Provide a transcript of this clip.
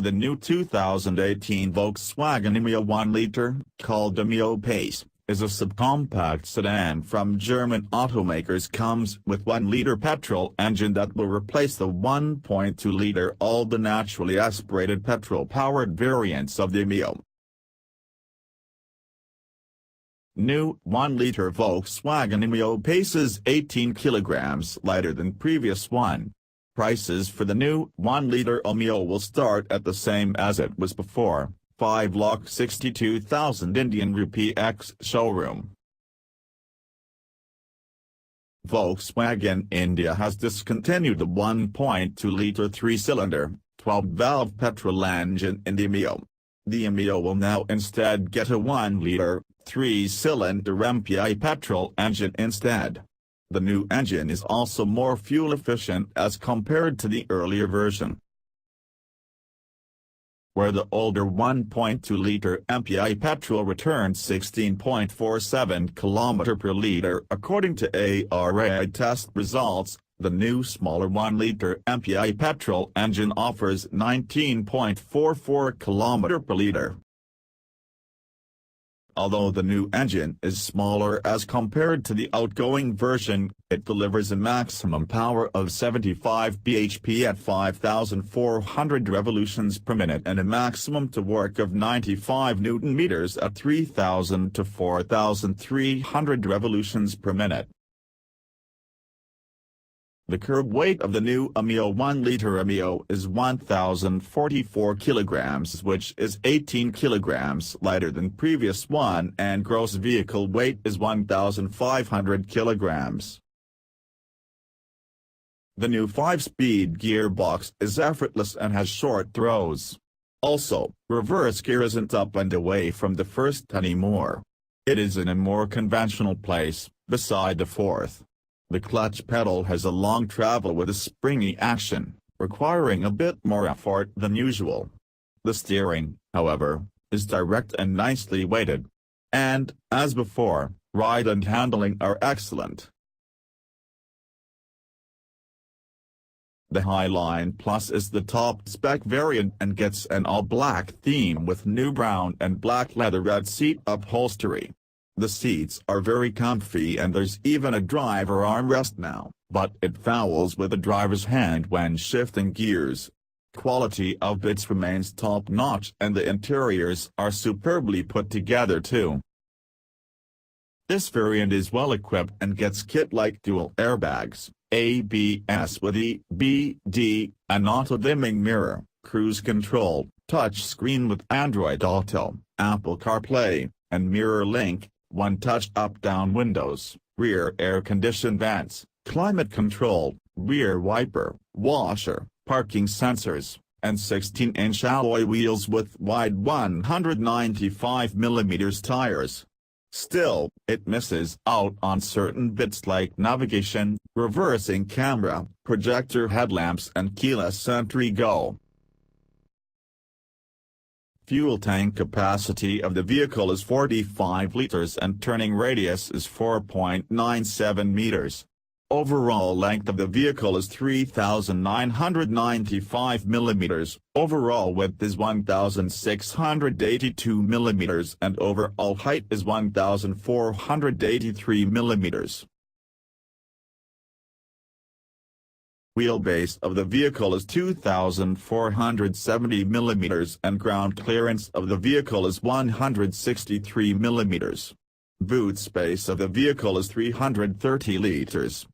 The new 2018 Volkswagen Ameo 1-liter, called Ameo Pace, is a subcompact sedan from German automakers. Comes with 1-liter petrol engine that will replace the 1.2-liter all-naturally aspirated petrol-powered variants of the Ameo. New 1-liter Volkswagen Ameo Pace is 18 kilograms lighter than previous one. Prices for the new 1-liter Ameo will start at the same as it was before, 5,62,000 Indian rupee ex-showroom. Volkswagen India has discontinued the 1.2-liter 3-cylinder, 12-valve petrol engine in the Ameo. The Ameo will now instead get a 1-liter, 3-cylinder MPI petrol engine instead. The new engine is also more fuel efficient as compared to the earlier version, where the older 1.2-liter MPI petrol returned 16.47 km per liter according to ARA test results. The new smaller 1-liter MPI petrol engine offers 19.44 km per liter. Although the new engine is smaller as compared to the outgoing version, it delivers a maximum power of 75 bhp at 5,400 revolutions per minute and a maximum torque of 95 Nm at 3,000 to 4,300 revolutions per minute. The kerb weight of the new Ameo 1-liter Ameo is 1,044 kilograms, which is 18 kilograms lighter than previous one, and gross vehicle weight is 1,500 kilograms. The new 5-speed gearbox is effortless and has short throws. Also, reverse gear isn't up and away from the first anymore. It is in a more conventional place, beside the fourth. The clutch pedal has a long travel with a springy action, requiring a bit more effort than usual. The steering, however, is direct and nicely weighted. And, as before, ride and handling are excellent. The Highline Plus is the top-spec variant and gets an all-black theme with new brown and black leatherette seat upholstery. The seats are very comfy and there's even a driver armrest now, but it fouls with the driver's hand when shifting gears. Quality of bits remains top-notch and the interiors are superbly put together too. This variant is well equipped and gets kit-like dual airbags, ABS with EBD, an auto-dimming mirror, cruise control, touch screen with Android Auto, Apple CarPlay, and Mirror Link, one-touch up-down windows, rear air-conditioned vents, climate control, rear wiper, washer, parking sensors, and 16-inch alloy wheels with wide 195mm tires. Still, it misses out on certain bits like navigation, reversing camera, projector headlamps and keyless entry go. Fuel tank capacity of the vehicle is 45 liters and turning radius is 4.97 meters. Overall length of the vehicle is 3,995 millimeters, overall width is 1,682 millimeters and overall height is 1,483 millimeters. Wheelbase of the vehicle is 2,470 millimeters and ground clearance of the vehicle is 163 millimeters. Boot space of the vehicle is 330 liters.